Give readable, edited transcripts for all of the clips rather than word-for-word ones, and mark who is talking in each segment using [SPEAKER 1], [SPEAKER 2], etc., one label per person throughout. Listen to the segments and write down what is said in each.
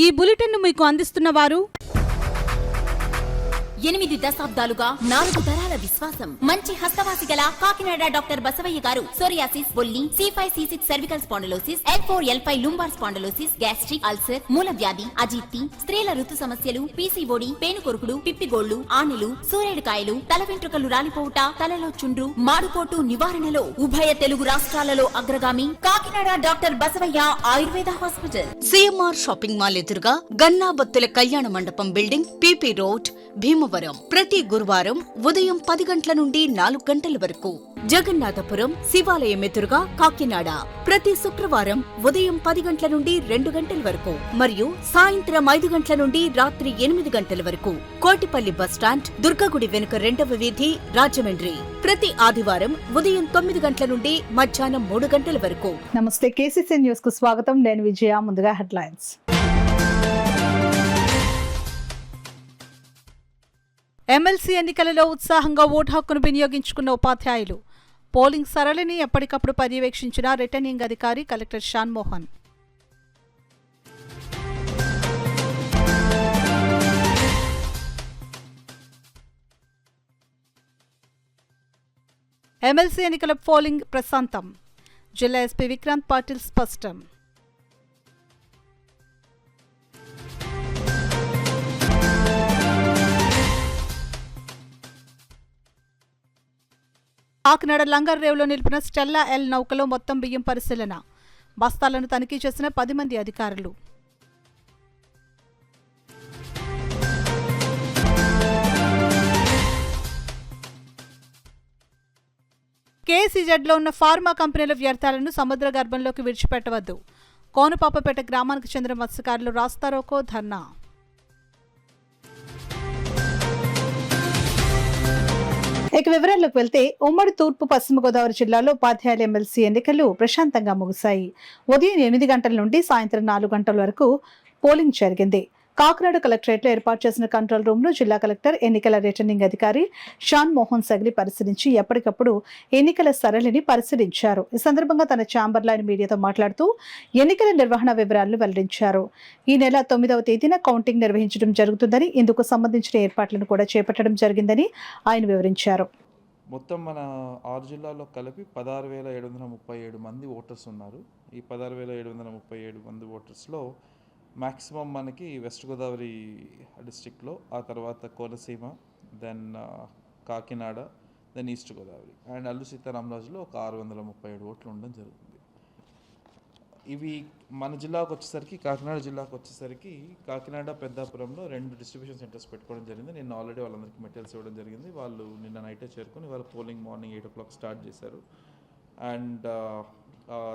[SPEAKER 1] ఈ బులెటిన్ మీకు అందిస్తున్న వారు
[SPEAKER 2] 8 దశాబ్దాలుగా 4 తరాల విశ్వాసం. మంచి హస్తవాసి గల కాకినాడ డాక్టర్ బసవయ్య గారు సోరియాసిస్, బొల్లి, C5, C6 cervical spondylosis, L4, L5 lumbar spondylosis, gastric ulcer, మూల వ్యాధి, అజీర్తి, స్త్రీల ఋతు సమస్యలు, PCOD, పేనుకొరుకుడు, పిప్పిగోళ్లు, ఆనెలు, సూరేడుకాయలు, తల వెంట్రుకలు రాలిపోవుట, తలలో చుండ్రు, మాడుకోటు నివారణలో ఉభయ తెలుగు రాష్ట్రాలలో అగ్రగామి Kakinada doctor Basavayya Ayurveda hospital.
[SPEAKER 3] CMR shopping mall ఎదురుగా గన్నాబత్తుల కళ్యాణ మండపం బిల్డింగ్, PP రోడ్, భీమవరం. ప్రతి గురువారం ఉదయం 10 గంటల నుండి 4 గంటల వరకు. జగన్నాథపురం శివాలయం ఎదురుగా కాకినాడ ప్రతి శుక్రవారం ఉదయం 10 గంటల నుండి 2 గంటల వరకు మరియు సాయంత్రం 5 గంటల నుండి రాత్రి 8 గంటల వరకు. కోటిపల్లి బస్టాండ్, దుర్గగుడి వెనుక 2వ వీధి, రాజమండ్రి. ప్రతి ఆదివారం ఉదయం 9 గంటల నుండి మధ్యాహ్నం 3 గంటల వరకు.
[SPEAKER 4] నమస్తే, KCC న్యూస్ కు స్వాగతం. నేను విజయ. ముందుగా హెడ్లైన్స్.
[SPEAKER 1] ఎమ్మెల్సీ ఎన్నికలలో ఉత్సాహంగా ఓటు హక్కును వినియోగించుకున్న ఉపాధ్యాయులు. పోలింగ్ సరళిని ఎప్పటికప్పుడు పర్యవేక్షించిన రిటర్నింగ్ అధికారి కలెక్టర్ షాన్మోహన్. ఎమ్మెల్సీ ఎన్నికల పోలింగ్ ప్రశాంతం. జిల్లా ఎస్పీ విక్రాంత్ పాటిల్ స్పష్టం. కాకినాడ లంగర్ రేవులో నిలిపిన స్టెల్లా ఎల్ నౌకలో మొత్తం బియ్యం పరిశీలన. బస్తాలను తనిఖీ చేసిన 10 మంది అధికారులు. KCZలో ఉన్న ఫార్మా కంపెనీల వ్యర్థాలను సముద్ర గర్భంలోకి విడిచిపెట్టవద్దు. కోనపాపపేట గ్రామానికి చెందిన మత్స్యకారులు రాస్తారోకో, ధర్నా.
[SPEAKER 4] ఇక వివరాల్లోకి వెళ్తే, ఉమ్మడి తూర్పు పశ్చిమ గోదావరి జిల్లాలో ఉపాధ్యాయుల ఎమ్మెల్సీ ఎన్నికలు ప్రశాంతంగా ముగిశాయి. ఉదయం 8 గంటల నుండి సాయంత్రం 4 గంటల వరకు పోలింగ్ జరిగింది. కాకినాడ కలెక్టరేట్లో ఏర్పాటు చేసిన కంట్రోల్ రూమ్ లో జిల్లా కలెక్టర్, ఎన్నికల రిటర్నింగ్ అధికారి షాన్ మోహన్ సగిలి పరిశీలించి ఎప్పటికప్పుడు ఎన్నికల సరళిని పరిశీలించారు. ఈ సందర్భంగా తన ఛాంబర్లో ఆయన మీడియాతో మాట్లాడుతూ ఎన్నికల నిర్వహణ వివరాలను వెల్లడించారు. ఈ నెల 9వ తేదీన కౌంటింగ్ నిర్వహించడం జరుగుతుందని, ఇందుకు సంబంధించిన ఏర్పాట్లను కూడా చేపట్టడం జరిగిందని ఆయన వివరించారు.
[SPEAKER 5] మొత్తం మన 6 జిల్లాల్లో కలిపి 16,737 మంది ఓటర్స్ ఉన్నారు. ఈ 16,737 మంది ఓటర్స్లో మ్యాక్సిమం మనకి వెస్ట్ గోదావరి డిస్ట్రిక్ట్లో, ఆ తర్వాత Konaseema, then Kakinada, then east Godavari and Alluri సీతారామరాజులో ఒక 637 ఓట్లు ఉండడం జరుగుతుంది. ఇవి మన జిల్లాకు వచ్చేసరికి, కాకినాడ జిల్లాకు వచ్చేసరికి కాకినాడ పెద్దాపురంలో 2 డిస్ట్రిబ్యూషన్ సెంటర్స్ పెట్టుకోవడం జరిగింది. నిన్న ఆల్రెడీ వాళ్ళందరికీ మెటీరియల్స్ ఇవ్వడం జరిగింది. వాళ్ళు నిన్న నైటే చేరుకొని వాళ్ళ పోలింగ్ మార్నింగ్ 8 o'clock స్టార్ట్ చేశారు. అండ్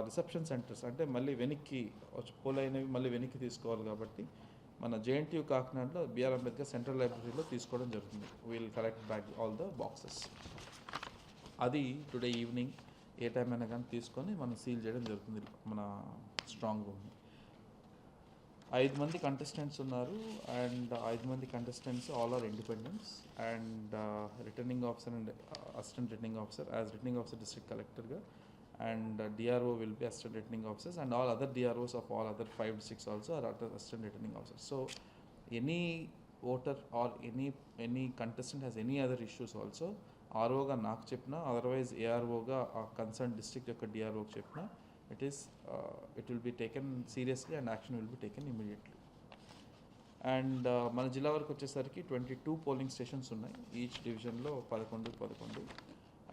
[SPEAKER 5] రిసెప్షన్ సెంటర్స్ అంటే మళ్ళీ వెనక్కి పోల్ అయినవి మళ్ళీ వెనక్కి తీసుకోవాలి కాబట్టి మన JNTU కాకినాడలో BR అంబేద్కర్ సెంట్రల్ లైబ్రరీలో తీసుకోవడం జరుగుతుంది. We'll collect back all the boxes. అది టుడే ఈవినింగ్ ఏ టైం అయినా కానీ తీసుకొని మనం సీల్ చేయడం జరుగుతుంది మన స్ట్రాంగ్ రూమ్ని. 5 మంది కంటెస్టెంట్స్ ఉన్నారు అండ్ 5 మంది contestants all are independents and returning officer and assistant returning officer, as returning officer district కలెక్టర్గా, and DRO will be assistant returning officers and all other DROs of all other 5 districts also are assistant returning officers. So any voter or any contestant has any other issues also RO ga నాకు చెప్పినా, otherwise ARO ga concerned district యొక్క DRO కి చెప్పినా, it will be taken seriously and action will be taken immediately. And మన జిల్లా వరకు వచ్చేసరికి 22 polling stations ఉన్నాయి. ఈచ్ డివిజన్లో 11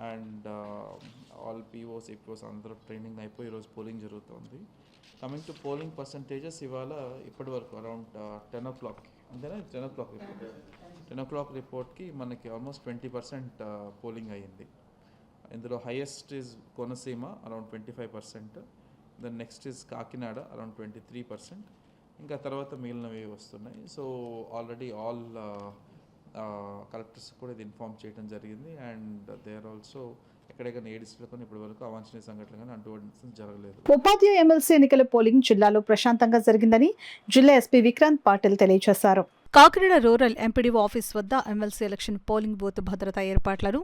[SPEAKER 5] అండ్ ఆల్ POs, APOs అందరూ ట్రైనింగ్ అయిపోయి ఈరోజు పోలింగ్ జరుగుతుంది. కమింగ్ టు పోలింగ్ పర్సంటేజెస్, ఇవాళ ఇప్పటి వరకు అరౌండ్ 10 o'clock అంతేనా, 10 o'clock రిపోర్ట్కి మనకి ఆల్మోస్ట్ 20% పోలింగ్ అయ్యింది. ఇందులో highest is Konaseema around 25%, then next is Kakinada around 23%, ఇంకా తర్వాత మిగిలినవి వస్తున్నాయి. సో ఆల్రెడీ ఆల్ కలెక్టర్స్ కూడా ఇది ఇన్ఫార్మ్ చేయడం జరిగింది. అండ్ దే ఆర్ ఆల్సో ఎక్కడెక్కడ ఏ డిస్ట్రిక్ట్లో కానీ ఇప్పటి వరకు అవాంఛనీయ సంఘటనలు కానీ అటువంటి జరగలేదు.
[SPEAKER 4] ఉపాధ్యాయ ఎమ్మెల్సీ ఎన్నికల పోలింగ్ జిల్లాలో ప్రశాంతంగా జరిగిందని జిల్లా ఎస్పీ విక్రాంత్ పాటిల్ తెలియజేశారు.
[SPEAKER 1] కాకినాడ రూరల్ ఎంపీడీఓ ఆఫీస్ వద్ద ఎమ్మెల్సీ ఎలక్షన్ పోలింగ్ బూత్ భద్రతా ఏర్పాట్లను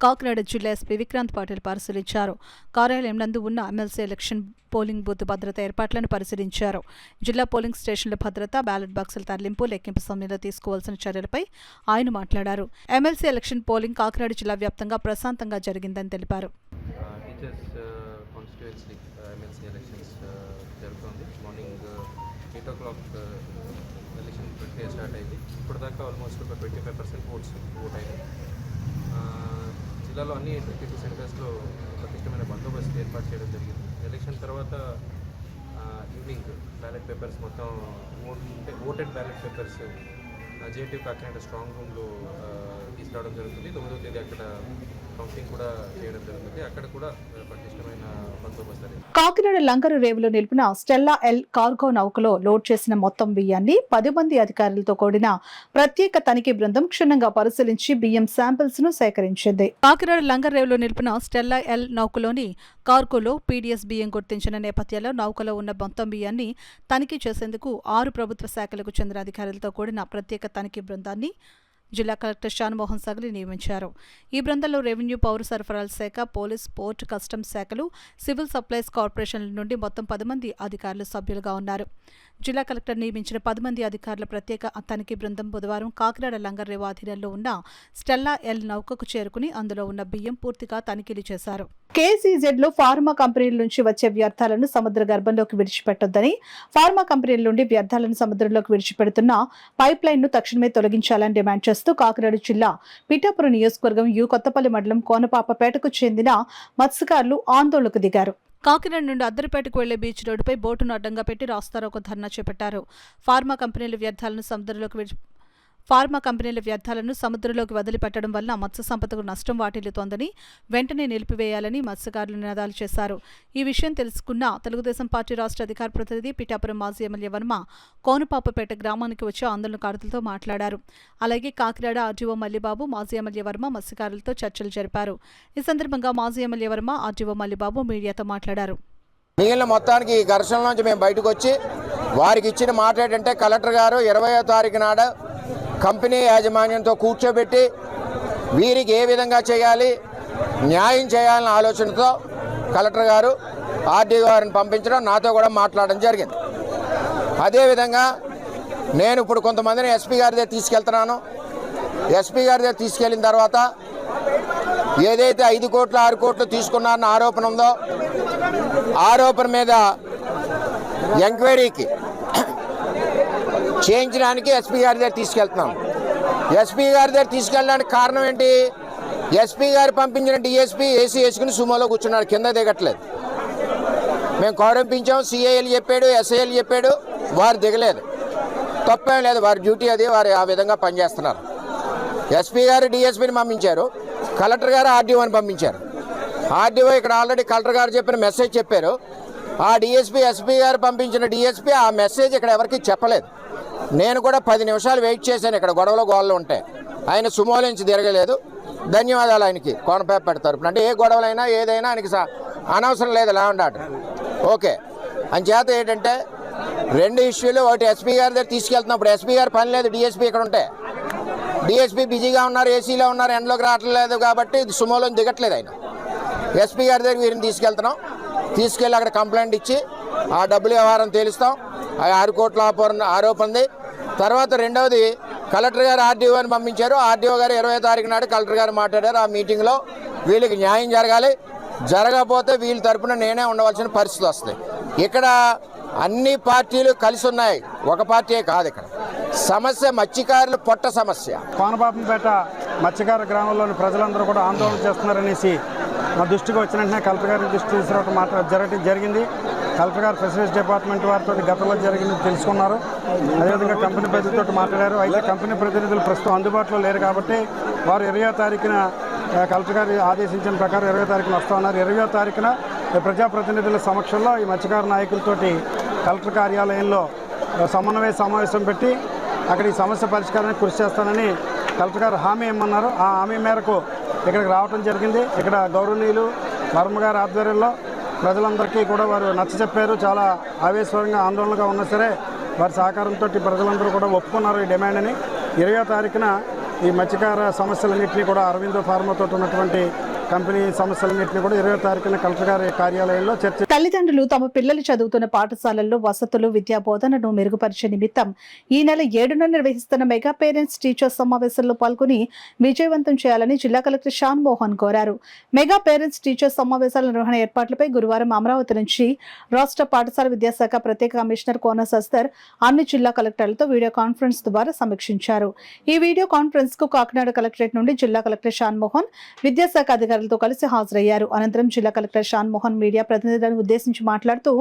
[SPEAKER 1] కాకినాడ జిల్లా ఎస్పీ విక్రాంత్ పాటిల్ పరిశీలించారు. కార్యాలయం నందు ఉన్న ఎమ్మెల్సీ ఎలక్షన్ పోలింగ్ బూత్ భద్రతా ఏర్పాట్లను పరిశీలించారు. జిల్లా పోలింగ్ స్టేషన్ల భద్రత, బ్యాలెట్ బాక్సుల తరలింపు, లెక్కింపు సమయంలో తీసుకోవాల్సిన చర్యలపై ఆయన మాట్లాడారు. ఎమ్మెల్సీ ఎలక్షన్ పోలింగ్ కాకినాడ జిల్లా వ్యాప్తంగా ప్రశాంతంగా జరిగిందని తెలిపారు.
[SPEAKER 6] స్టార్ట్ అయింది. ఇప్పటిదాకా ఆల్మోస్ట్ ఒక 25% ఓట్ అయింది. జిల్లాలో అన్ని 22 సెంటర్స్లో పటిష్టమైన బందోబస్తు ఏర్పాటు చేయడం జరిగింది. ఎలక్షన్ తర్వాత ఈవినింగ్ బ్యాలెట్ పేపర్స్ మొత్తం voted ballot papers JNT Kakinada strong రూమ్లో తీసుకురావడం జరుగుతుంది. 9వ తేదీ అక్కడ కౌంటింగ్ కూడా చేయడం జరుగుతుంది. అక్కడ కూడా పటిష్టమైన బందోబస్తు అనేది.
[SPEAKER 4] కాకినాడ లంగరు రేవులో నిలిపిన స్టెల్లా ఎల్ కార్గో నౌకలో లోడ్ చేసిన మొత్తం బియ్యాన్ని 10 మంది అధికారులతో కూడిన ప్రత్యేక తనిఖీ బృందం క్షుణ్ణంగా పరిశీలించి బియ్యం శాంపిల్స్ ను సేకరించింది. కాకినాడ లంగర్ రేవులో నిలిపిన స్టెల్లా ఎల్ నౌకలోని కార్గోలో పీడీఎస్ బియ్యం గుర్తించిన నేపథ్యంలో నౌకలో ఉన్న మొత్తం బియ్యాన్ని తనిఖీ చేసేందుకు 6 ప్రభుత్వ శాఖలకు చెందిన అధికారులతో కూడిన ప్రత్యేక తనిఖీ బృందాన్ని జిల్లా కలెక్టర్ షాన్మోహన్ సగలి నియమించారు. ఈ బృందంలో రెవెన్యూ, పౌర సరఫరాల శాఖ, పోలీస్, పోర్ట్, కస్టమ్స్ శాఖలు, సివిల్ సప్లైస్ కార్పొరేషన్ల నుండి మొత్తం 10 మంది అధికారులు సభ్యులుగా ఉన్నారు. జిల్లా కలెక్టర్ నియమించిన 10 మంది అధికారుల ప్రత్యేక తనిఖీ బృందం బుధవారం కాకినాడ లంగర్ రేవు అధీనంలో ఉన్న స్టెల్లా ఎల్ నౌకకు చేరుకుని అందులో ఉన్న బియ్యం పూర్తిగా తనిఖీలు చేశారు. కేసీజెడ్ లో ఫార్మా కంపెనీల నుంచి వచ్చే వ్యర్థాలను సముద్ర గర్భంలోకి విడిచిపెట్టొద్దని, ఫార్మా కంపెనీల నుండి వ్యర్థాలను సముద్రంలోకి విడిచిపెడుతున్న పైప్ లైన్ ను తక్షణమే తొలగించాలని డిమాండ్ చేస్తూ కాకినాడ జిల్లా పిఠాపురం నియోజకవర్గం కొత్తపల్లి మండలం కోనపాపపేటకు చెందిన మత్స్యకారులు ఆందోళనకు దిగారు. కాకినాడ నుండి అద్దరిపేటకు వెళ్లే బీచ్ రోడ్డుపై బోటును అడ్డంగా పెట్టి రాస్తారోకో ధర్నా చేపట్టారు. ఫార్మా కంపెనీల వ్యర్థాలను సముద్రంలోకి వదిలిపెట్టడం వల్ల మత్స్య సంపదకు నష్టం వాటిల్లుతోందని వెంటనే నిలిపివేయాలని మత్స్యకారులు నినాదాలు చేశారు. ఈ విషయం తెలుసుకున్న తెలుగుదేశం పార్టీ రాష్ట్ర అధికార ప్రతినిధి పిఠాపురం మాజీ ఎమ్మెల్యే వర్మ కోనపాపపేట గ్రామానికి వచ్చి ఆందోళనకారులతో మాట్లాడారు. అలాగే కాకినాడ ఆర్డీఓ మల్లిబాబు, మాజీ ఎమ్మెల్యే వర్మ మత్స్యకారులతో చర్చలు జరిపారు. ఈ సందర్భంగా మాజీ ఎమ్మెల్యే వర్మ, ఆర్డీఓ మల్లిబాబు మీడియాతో మాట్లాడారు.
[SPEAKER 7] మిగిలిన మొత్తానికి ఈ ఘర్షణ నుంచి మేము బయటకు వచ్చి వారికి ఇచ్చిన మాట ఏంటంటే కలెక్టర్ గారు 20వ తారీఖు నాడు కంపెనీ యాజమాన్యంతో కూర్చోబెట్టి వీరికి ఏ విధంగా చేయాలి, న్యాయం చేయాలన్న ఆలోచనతో కలెక్టర్ గారు ఆర్డీఓ గారిని పంపించడం, నాతో కూడా మాట్లాడడం జరిగింది. అదేవిధంగా నేను ఇప్పుడు కొంతమందిని ఎస్పీ గారి దగ్గర తీసుకెళ్తున్నాను. ఎస్పీ గారి దగ్గర తీసుకెళ్ళిన తర్వాత ఏదైతే 5 కోట్లు 6 కోట్లు తీసుకున్నారన్న ఆరోపణ ఉందో ఆరోపణ మీద ఎంక్వైరీకి చేయించడానికి ఎస్పీ గారి దగ్గర తీసుకెళ్తున్నాం. ఎస్పీ గారి దగ్గర తీసుకెళ్ళడానికి కారణం ఏంటి? ఎస్పీ గారు పంపించిన డిఎస్పీ ఏసీ వేసుకుని సుమోలో కూర్చున్నాడు, కింద దిగట్లేదు. మేము కౌరంపించాం, సిఐఎల్ చెప్పాడు, ఎస్ఐఎల్ చెప్పాడు, వారు దిగలేదు. తప్పేం లేదు, వారి డ్యూటీ అది, వారు ఆ విధంగా పనిచేస్తున్నారు. ఎస్పీ గారు డిఎస్పీని పంపించారు, కలెక్టర్ గారు ఆర్డీఓని పంపించారు. ఆర్డీఓ ఇక్కడ ఆల్రెడీ కలెక్టర్ గారు చెప్పిన మెసేజ్ చెప్పారు. ఆ డిఎస్పీ, ఎస్పీ గారు పంపించిన డిఎస్పీ ఆ మెసేజ్ ఇక్కడ ఎవరికి చెప్పలేదు. నేను కూడా 10 నిమిషాలు వెయిట్ చేశాను ఇక్కడ గొడవలు గోడలు ఉంటాయి. ఆయన సుమోల నుంచి తిరగలేదు. ధన్యవాదాలు ఆయనకి కోనపేట తరపున. అంటే ఏ గొడవలైనా ఏదైనా ఆయనకి అనవసరం లేదు, లా అండ్ ఆర్డర్ ఓకే. అంచేత ఏంటంటే 2 ఇష్యూలు, ఒకటి ఎస్పీ గారి దగ్గర తీసుకెళ్తున్నప్పుడు ఎస్పీ గారు పని లేదు, డిఎస్పీ ఇక్కడ ఉంటే డిఎస్పీ బిజీగా ఉన్నారు, ఏసీలో ఉన్నారు, ఎండలోకి రావట్లేదు కాబట్టి సుమోలో దిగట్లేదు ఆయన. ఎస్పీ గారి దగ్గర వీరిని తీసుకెళ్ళి అక్కడ కంప్లైంట్ ఇచ్చి ఆ డబ్బులు వ్యవహారం తేలుస్తాం. 6 కోట్ల ఆరోపణది. తర్వాత రెండవది కలెక్టర్ గారు ఆర్డీఓని పంపించారు. ఆర్డీఓ గారు 20వ తారీఖు నాడు కలెక్టర్ గారు మాట్లాడారు. ఆ మీటింగ్లో వీళ్ళకి న్యాయం జరగాలి, జరగకపోతే వీళ్ళ తరపున నేనే ఉండవలసిన పరిస్థితి వస్తుంది. ఇక్కడ అన్ని పార్టీలు కలిసి ఉన్నాయి, ఒక పార్టీయే కాదు. ఇక్కడ సమస్య మత్స్యకారుల పొట్ట సమస్య.
[SPEAKER 8] కోనపాపంపేట మత్స్యకార గ్రామంలోని ప్రజలందరూ కూడా ఆందోళన చేస్తున్నారనేసి మా దృష్టికి వచ్చిన వెంటనే కలెక్టర్ గారి దృష్టి తీసుకురావడం జరిగింది. కలెక్టర్ గారు ఫిషరీస్ డిపార్ట్మెంట్ వారితో గతంలో జరిగింది తెలుసుకున్నారు. అదేవిధంగా కంపెనీ ప్రతినిధులతో మాట్లాడారు. అయితే కంపెనీ ప్రతినిధులు ప్రస్తుతం అందుబాటులో లేరు కాబట్టి వారు 20వ తారీఖున కలెక్టర్ గారు ఆదేశించిన ప్రకారం 20వ తారీఖున వస్తూ ఉన్నారు. 20వ తారీఖున ప్రజాప్రతినిధుల సమక్షంలో ఈ మత్స్యకార నాయకులతోటి కలెక్టర్ కార్యాలయంలో సమన్వయ సమావేశం పెట్టి అక్కడ ఈ సమస్య పరిష్కారానికి కృషి చేస్తానని కలెక్టర్ గారు హామీ ఇమ్మన్నారు. ఆ హామీ మేరకు ఇక్కడికి రావడం జరిగింది. ఇక్కడ గౌరవనీయులు వర్మ గారి ఆధ్వర్యంలో ప్రజలందరికీ కూడా వారు నచ్చ చెప్పారు. చాలా ఆవేశపరంగా ఆందోళనగా ఉన్నా సరే వారి సహకారంతో ప్రజలందరూ కూడా ఒప్పుకున్నారు ఈ డిమాండ్ని. 20వ తారీఖున ఈ మత్స్యకార సమస్యలన్నింటినీ కూడా అరవిందో ఫార్మాతో ఉన్నటువంటి కంపెనీ సమస్యలన్నింటినీ కూడా 20వ తారీఖున కలెక్టర్ గారి కార్యాలయంలో చర్చ.
[SPEAKER 4] తల్లిదండ్రులు తమ పిల్లలు చదువుతున్న పాఠశాలల్లో వసతులు, విద్యా బోధనను మెరుగుపరిచే నిమిత్తం ఈ నెల 7న నిర్వహిస్తున్న మెగా పేరెంట్స్ టీచర్స్ సమావేశంలో పాల్గొని విజయవంతం చేయాలని జిల్లా కలెక్టర్ షాన్ మోహన్ కోరారు. మెగా పేరెంట్స్ టీచర్స్ సమావేశాల నిర్వహణ ఏర్పాట్లపై గురువారం అమరావతి నుంచి రాష్ట్ర పాఠశాల విద్యాశాఖ ప్రత్యేక కమిషనర్ కోన సస్తర్ అన్ని జిల్లా కలెక్టర్లతో వీడియో కాన్ఫరెన్స్ ద్వారా సమీక్షించారు. ఈ వీడియో కాన్ఫరెన్స్ కు కాకినాడ కలెక్టరేట్ నుండి జిల్లా కలెక్టర్ షాన్ మోహన్ విద్యాశాఖ అధికారులతో కలిసి హాజరయ్యారు. అనంతరం జిల్లా కలెక్టర్ షాన్ మోహన్ మీడియా ప్రతినిధులను ఉద్దేశించి మాట్లాడుతూ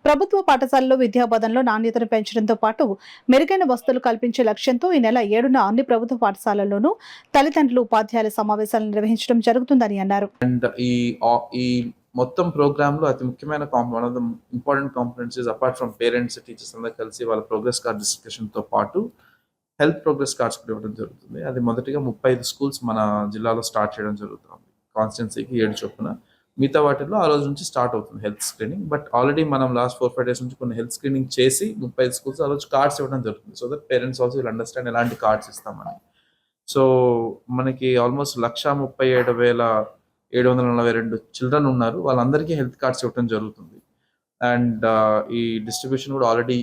[SPEAKER 4] ప్రభుత్వ పాఠశాలల్లో విద్యా బోధనలో నాణ్యతను పెంచడంతో పాటు మెరుగైన వసతులు కల్పించే లక్ష్యంతో ఈ నెల 7న అన్ని ప్రభుత్వ పాఠశాలల్లోనూ తల్లిదండ్రులు, ఉపాధ్యాయుల సమావేశాలు నిర్వహించడం జరుగుతుందని అన్నారు.
[SPEAKER 5] ఈ మొత్తం ప్రోగ్రామ్ లో అతి ముఖ్యమైన one of the important components apart from parents, teachers అందరూ కలిసి వాళ్ళ ప్రోగ్రెస్ కార్డ్ డిస్కషన్ తో పాటు హెల్త్ ప్రోగ్రెస్ కార్డ్స్ కూడా ఇవ్వడం జరుగుతుంది. అది మొదటిగా 35 స్కూల్స్ మన జిల్లాలో స్టార్ట్ చేయడం జరుగుతుంది. కాన్స్టిట్యున్సీకి 7 చొప్పున, మిగతా వాటిల్లో ఆ రోజు నుంచి స్టార్ట్ అవుతుంది హెల్త్ స్క్రీనింగ్. బట్ ఆల్రెడీ మనం లాస్ట్ 4-5 డేస్ నుంచి కొన్ని హెల్త్ స్క్రీనింగ్ చేసి 35 స్కూల్స్ ఆ రోజు కార్డ్స్ ఇవ్వడం జరుగుతుంది. So that parents also will understand ఎలాంటి కార్డ్స్ ఇస్తామని. సో మనకి ఆల్మోస్ట్ 137,742 చిల్డ్రన్ ఉన్నారు. వాళ్ళందరికీ హెల్త్ కార్డ్స్ ఇవ్వడం జరుగుతుంది. అండ్ ఈ డిస్ట్రిబ్యూషన్ కూడా ఆల్రెడీ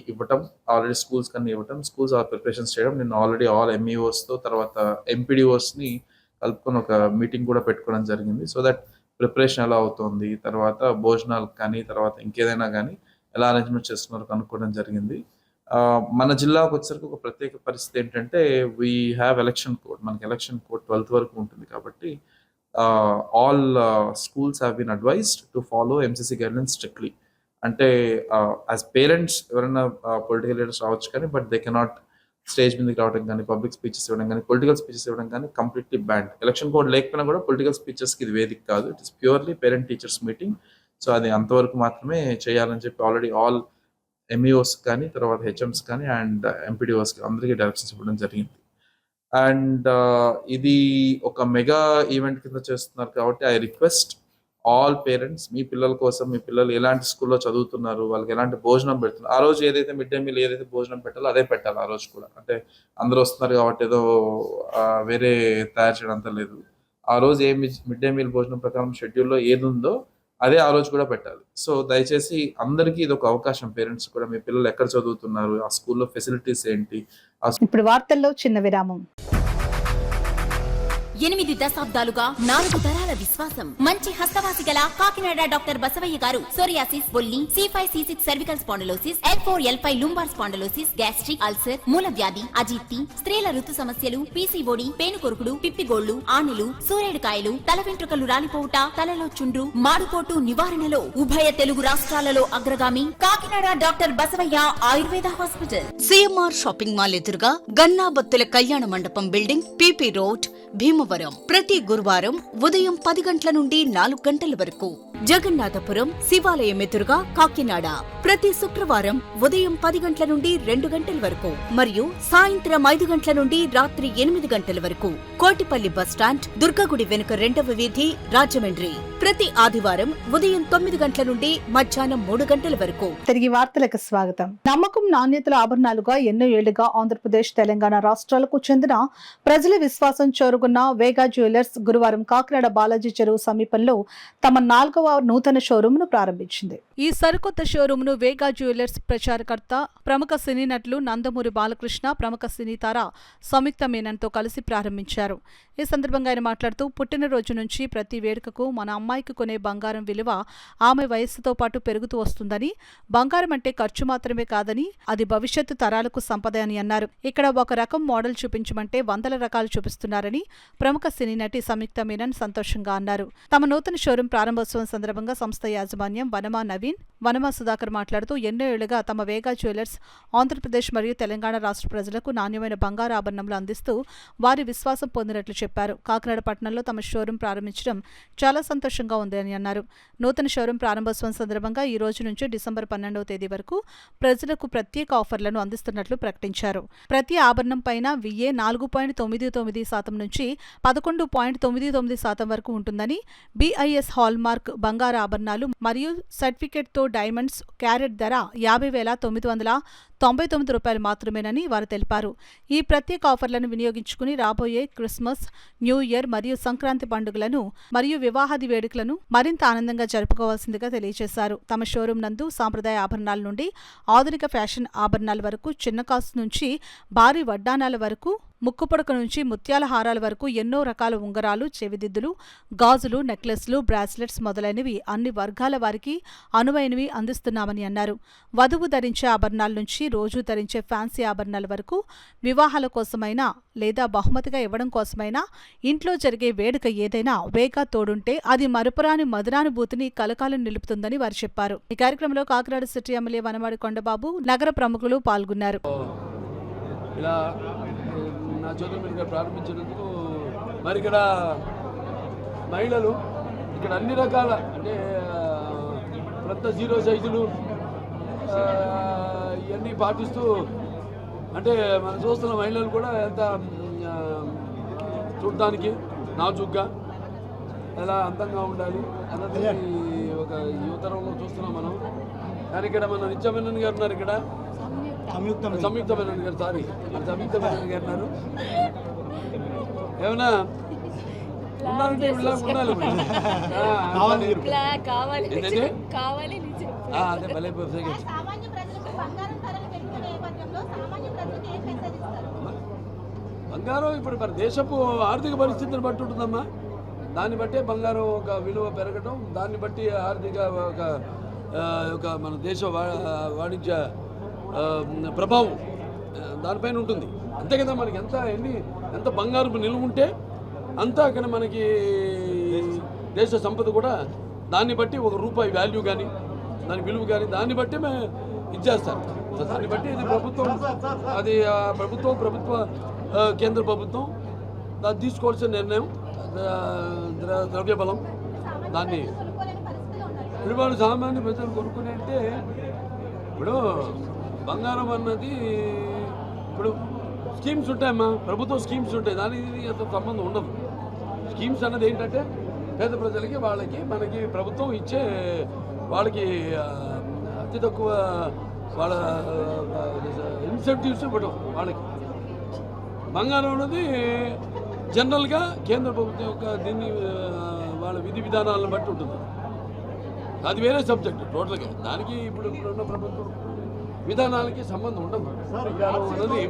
[SPEAKER 5] స్కూల్స్ కన్నా ఇవ్వటం, స్కూల్స్ ప్రిపరేషన్స్ చేయడం. నేను ఆల్రెడీ ఆల్ ఎంఈఓస్తో తర్వాత ఎంపీడీఓస్ని కలుపుకొని ఒక మీటింగ్ కూడా పెట్టుకోవడం జరిగింది. సో దట్ ప్రిపరేషన్ ఎలా అవుతుంది, తర్వాత భోజనాలు కానీ తర్వాత ఇంకేదైనా కానీ ఎలా అరేంజ్మెంట్ చేస్తున్నారో కనుక్కోవడం జరిగింది. మన జిల్లాకు వచ్చేసరికి ఒక ప్రత్యేక పరిస్థితి ఏంటంటే వీ హ్యావ్ ఎలక్షన్ కోడ్. మనకి ఎలక్షన్ కోడ్ 12th వరకు ఉంటుంది కాబట్టి all schools have been advised to follow MCC guidelines strictly. అంటే యాజ్ పేరెంట్స్ ఎవరైనా పొలిటికల్ లీడర్స్ రావచ్చు కానీ బట్ దే కెనాట్ స్టేజ్ మీదకి రావడం కానీ, పబ్లిక్ స్పీచెస్ ఇవ్వడం కానీ, పొలిటికల్ స్పీచెస్ ఇవ్వడం కానీ కంప్లీట్లీ బ్యాన్. ఎలక్షన్ కోడ్ లేకపోయినా కూడా పొలిటికల్ స్పీచెస్కి ఇది వేదిక కాదు. It is purely parent teachers meeting. So అది అంతవరకు మాత్రమే చేయాలని చెప్పి ఆల్రెడీ ఆల్ ఎంఈఓస్ కానీ తర్వాత హెచ్ఎంస్ కానీ అండ్ ఎంపీడీఓస్ అందరికీ డైరెక్షన్స్ ఇవ్వడం జరిగింది. అండ్ ఇది ఒక మెగా ఈవెంట్ కింద చేస్తున్నారు కాబట్టి ఐ రిక్వెస్ట్ ఆల్ పేరెంట్స్, మీ పిల్లల కోసం, మీ పిల్లలు ఎలాంటి స్కూల్లో చదువుతున్నారు, వాళ్ళకి ఎలాంటి భోజనం పెడుతున్నారు, ఆ రోజు ఏదైతే మిడ్ డే మీల్ ఏదైతే భోజనం పెట్టాలో అదే పెట్టాలి ఆ రోజు కూడా. అంటే అందరూ వస్తున్నారు కాబట్టి ఏదో వేరే తయారు చేయడం అంతా లేదు. ఆ రోజు ఏ మిడ్ డే మీల్ భోజనం ప్రకారం షెడ్యూల్లో ఏది ఉందో అదే ఆ రోజు కూడా పెట్టాలి. సో దయచేసి అందరికీ ఇది ఒక అవకాశం, పేరెంట్స్ కూడా మీ పిల్లలు ఎక్కడ చదువుతున్నారు, ఆ స్కూల్లో ఫెసిలిటీస్ ఏంటి.
[SPEAKER 4] ఇప్పుడు వార్తల్లో చిన్న విరామం.
[SPEAKER 2] 8 దశాబ్దాలుగా 4 తరాల విశ్వాసం. మంచి హస్తవాసి గల కాకినాడ డాక్టర్ బసవయ్య గారు సోరియాసిస్, బొల్లి, C5-C6 cervical spondylosis, L4-L5 lumbar spondylosis, gastric ulcer, మూల వ్యాధి, అజీర్తి, స్త్రీల ఋతు సమస్యలు, పీసీఓడి, పేనుకొరుకుడు, పిప్పిగోళ్లు, ఆణులు, సూరేడుకాయలు, తల వెంట్రుకలు రాలిపోవుట, తలలో చుండ్రు, మాడుకోటు నివారణలో ఉభయ తెలుగు రాష్ట్రాలలో అగ్రగామి Kakinada doctor Basavayya Ayurveda hospital.
[SPEAKER 3] CMR shopping mall ఎదురుగా గన్నాబత్తుల కళ్యాణ మండపం బిల్డింగ్, పీపీ రోడ్, భీమవరం. ప్రతి గురువారం ఉదయం 10 గంటల నుండి 4 గంటల వరకు. జగన్నాథపురం శివాలయం ఎదురుగా కాకినాడ ప్రతి శుక్రవారం ఉదయం 10 గంటల నుండి 2 గంటల వరకు మరియు సాయంత్రం 5 గంటల నుండి రాత్రి 8 గంటల వరకు. కోటిపల్లి బస్టాండ్, దుర్గగుడి వెనుక 2వ వీధి, రాజమండ్రి ప్రతి ఆదివారం ఉదయం 9 గంటల నుండి మధ్యాహ్నం 3 గంటల వరకు.
[SPEAKER 4] తిరిగి వార్తలకు స్వాగతం. నమ్మకం, నాణ్యతల ఆభరణాలుగా ఎన్నో ఏళ్లుగా ఆంధ్రప్రదేశ్, తెలంగాణ రాష్ట్రాలకు చెందిన ప్రజల విశ్వాసం చోరుగున్న వేగా జ్యువెలర్స్ గురువారం కాకినాడ బాలాజీ చెరువు సమీపంలో తమ 4వ నూతన షోరూమ్ ను ప్రారంభించింది.
[SPEAKER 1] ఈ సరికొత్త షోరూమ్ ను వేగా జ్యువెలర్స్ ప్రచారకర్త, ప్రముఖ సినీ నటులు నందమూరి బాలకృష్ణ, ప్రముఖ సినీ తార సంయుక్త మీనన్తో కలిసి ప్రారంభించారు. ఈ సందర్భంగా ఆయన మాట్లాడుతూ, పుట్టినరోజు నుంచి ప్రతి వేడుకకు మన అమ్మాయికి కొనే బంగారం విలువ ఆమె వయస్సుతో పాటు పెరుగుతూ వస్తుందని, బంగారం అంటే ఖర్చు మాత్రమే కాదని, అది భవిష్యత్తు తరాలకు సంపద అని అన్నారు. ఇక్కడ ఒక రకం మోడల్ చూపించమంటే 100 రకాలు చూపిస్తున్నారని ప్రముఖ సినీ నటి సంయుక్త మీనన్ సంతోషంగా అన్నారు. తమ నూతన షోరూం ప్రారంభోత్సవం సందర్భంగా సంస్థ యాజమాన్యం వనమా నవీన్, వనమా సుధాకర్ మాట్లాడుతూ, ఎన్నో ఏళ్లుగా తమ వేగా జ్యువెలర్స్ ఆంధ్రప్రదేశ్ మరియు తెలంగాణ రాష్ట్ర ప్రజలకు నాణ్యమైన బంగారు ఆభరణములు అందిస్తూ వారి విశ్వాసం పొందినట్లు చెప్పారు. కాకినాడ పట్టణంలో తమ షోరూం ప్రారంభించడం చాలా సంతోషంగా ఉంది అని అన్నారు. నూతన షోరూం ప్రారంభోత్సవం సందర్భంగా ఈ రోజు నుంచి డిసెంబర్ 12వ తేదీ వరకు ప్రజలకు ప్రత్యేక ఆఫర్లను అందిస్తున్నట్లు ప్రకటించారు. ప్రతి ఆభరణం పైన VA 4.99% నుంచి 11.99% వరకు ఉంటుందని, BIS హాల్మార్క్ బంగారు ఆభరణాలు మరియు సర్టిఫికెట్తో డైమండ్స్ క్యారెట్ ధర 50,999 రూపాయలు మాత్రమేనని వారు తెలిపారు. ఈ ప్రత్యేక ఆఫర్లను వినియోగించుకుని రాబోయే క్రిస్మస్, న్యూ ఇయర్ మరియు సంక్రాంతి పండుగలను మరియు వివాహాది వేడుకలను మరింత ఆనందంగా జరుపుకోవాల్సిందిగా తెలియజేశారు. తమ షోరూం నందు సాంప్రదాయ ఆభరణాల నుండి ఆధునిక ఫ్యాషన్ ఆభరణాల వరకు, చిన్న కాసు నుంచి భారీ వడ్డానాల వరకు, ముక్కుపుడక నుంచి ముత్యాల హారాల వరకు ఎన్నో రకాల ఉంగరాలు, చెవిదిద్దులు, గాజులు, నెక్లెస్లు, బ్రాస్లెట్స్ మొదలైనవి అన్ని వర్గాల వారికి అనువైనవి అందిస్తున్నామని అన్నారు. వధువు ధరించే ఆభరణాల నుంచి రోజు ధరించే ఫ్యాన్సీ ఆభరణాల వరకు, వివాహాల కోసమైనా లేదా బహుమతిగా ఇవ్వడం కోసమైనా, ఇంట్లో జరిగే వేడుక ఏదైనా వేగా తోడుంటే అది మరుపురాని మధురానుభూతిని కలకాలం నిలుపుతుందని వారు చెప్పారు. ఈ కార్యక్రమంలో కాకినాడ సిటీ ఎమ్మెల్యే వనమాడి కొండబాబు, నగర ప్రముఖులు పాల్గొన్నారు.
[SPEAKER 9] ఇలా నా చేతుల మీదుగా ప్రారంభించినందుకు మరి ఇక్కడ మహిళలు ఇక్కడ అన్ని రకాల అంటే పెద్ద జీరో సైజులు ఇవన్నీ పాటిస్తూ అంటే మనం చూస్తున్న మహిళలు కూడా ఎంత చూడడానికి నాజుగ్గా ఎలా అందంగా ఉండాలి అన్నది ఒక యువతరంలో చూస్తున్నాం మనం. కానీ ఇక్కడ మన నిత్యమేనన్ గారు ఉన్నారు, ఇక్కడ సంయుక్త మేనన్ గారు, సంయుక్త మేనన్ గారు ఉన్నారు. ఏమన్నా ఉన్నారంటే ఇలా ఉండాలి. అదే భలే బంగారం ఇప్పుడు మన దేశపు ఆర్థిక పరిస్థితిని బట్టి ఉంటుందమ్మా. దాన్ని బట్టే బంగారం ఒక విలువ పెరగడం, దాన్ని బట్టి ఆర్థిక ఒక మన దేశ వాణిజ్య ప్రభావం దానిపైన ఉంటుంది. అంతే కదా, మనకి ఎంత బంగారం నిలువ ఉంటే అంతా అక్కడ మనకి దేశ సంపద కూడా దాన్ని బట్టి ఒక రూపాయి వాల్యూ కానీ దాని విలువ కానీ దాన్ని బట్టి మేము ఇచ్చేస్తాం. దాన్ని బట్టి ఇది ప్రభుత్వం, అది ప్రభుత్వ కేంద్ర ప్రభుత్వం దాన్ని తీసుకోవాల్సిన నిర్ణయం, ద్రవ్యబలం దాన్ని ఇవాళ సామాన్య ప్రజలు కొనుక్కునే అంటే ఇప్పుడు బంగారం అన్నది ఇప్పుడు స్కీమ్స్ ఉంటాయమ్మా, ప్రభుత్వ స్కీమ్స్ ఉంటాయి, దానికి అంత సంబంధం ఉండదు. స్కీమ్స్ అన్నది ఏంటంటే పేద ప్రజలకి మనకి ప్రభుత్వం ఇచ్చే వాళ్ళకి అతి తక్కువ వాళ్ళ ఇన్సెంటివ్స్ ఇవ్వడం వాళ్ళకి. బంగారం అన్నది జనరల్గా కేంద్ర ప్రభుత్వం యొక్క దీన్ని వాళ్ళ విధి విధానాలను బట్టి ఉంటుంది. అది వేరే సబ్జెక్ట్ టోటల్గా. దానికి ఇప్పుడున్న ప్రభుత్వం విధానాలకి సంబంధం ఉండదు అన్నది.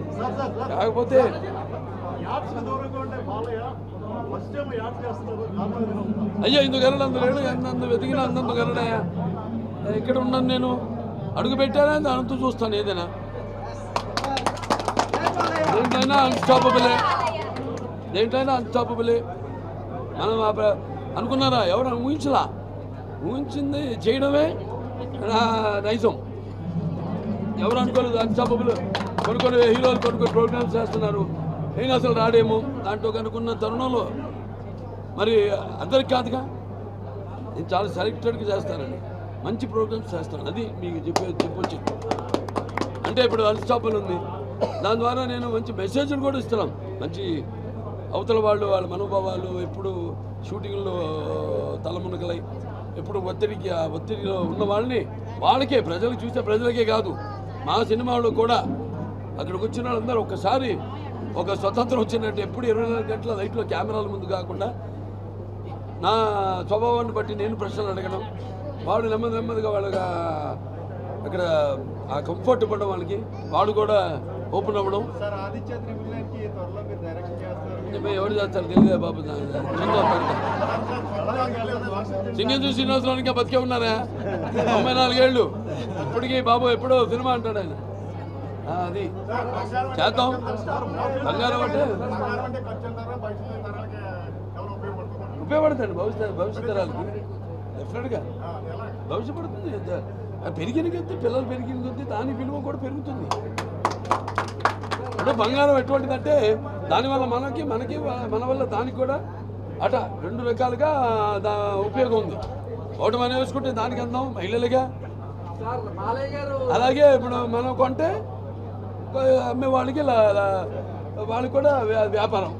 [SPEAKER 9] కాకపోతే అయ్యో ఇందుకు వెళ్ళడం లేడు, అందు వెతికిన అందందుకు వెళ్ళడాయా. ఇక్కడ ఉన్నాను నేను, అడుగు పెట్టానా దానితో చూస్తాను. ఏదైనా దేంట్లైనా అన్స్టాపబులే. మనం అనుకున్నారా? ఎవరైనా ఊహించింది చేయడమే నైజం. ఎవరు అనుకోలేదు అన్స్టాపబుల్. కొన్ని హీరోలు కొన్ని ప్రోగ్రామ్స్ చేస్తున్నారు, ఏం అసలు రాడేమో దాంట్లో కనుక్కున్న తరుణంలో మరి అందరికి కాదుగా. నేను చాలా సెలెక్టెడ్గా చేస్తానండి, మంచి ప్రోగ్రామ్స్ చేస్తాను. అది మీకు చెప్పొచ్చు. అంటే ఇప్పుడు అన్స్టాపబుల్ ఉంది, దాని ద్వారా నేను మంచి మెసేజ్లు కూడా ఇస్తున్నాం. మంచి అవతల వాళ్ళ మనోభావాలు ఎప్పుడు షూటింగ్లో తలమునకలై ఎప్పుడు ఒత్తిడిలో ఉన్న వాళ్ళకే ప్రజలకు చూసే ప్రజలకే కాదు, మా సినిమాలో కూడా అక్కడికి వచ్చిన వాళ్ళందరూ ఒక్కసారి ఒక స్వతంత్రం వచ్చినట్టు ఎప్పుడు 24 గంటల లైట్లో కెమెరాల ముందు కాకుండా నా స్వభావాన్ని బట్టి నేను ప్రశ్నలు అడగడం, వాడు నెమ్మదిగా వాళ్ళగా అక్కడ ఆ కంఫర్ట్ ఇవ్వడం, వాళ్ళకి వాడు కూడా ఓపెన్ అవ్వడం. ఎవరు చేస్తారు తెలియదా బాబు? సింగేంద్ర శ్రీనివాసరావు ఇంకా బతికే ఉన్నారా? 94 ఏళ్ళు ఇప్పటికీ బాబు ఎప్పుడో సినిమా అంటాడు ఆయన. అది చేద్దాం. బంగారం అంటే ఉపయోగపడుతుంది భవిష్యత్ తరాలకి, డెఫినెట్గా భవిష్యపడుతుంది. పెరిగిన కొద్దీ, పిల్లలు పెరిగిన కొద్దీ దాని విలువ కూడా పెరుగుతుంది. అంటే బంగారం ఎటువంటిదంటే దానివల్ల మనకి మన వల్ల దానికి కూడా అట 2 రకాలుగా ఉపయోగం ఉంది. ఒకటి మనం వేసుకుంటే దానికి అందం మహిళలుగా, అలాగే ఇప్పుడు మనం కొంటే అమ్మే వాళ్ళకి కూడా వ్యాపారం.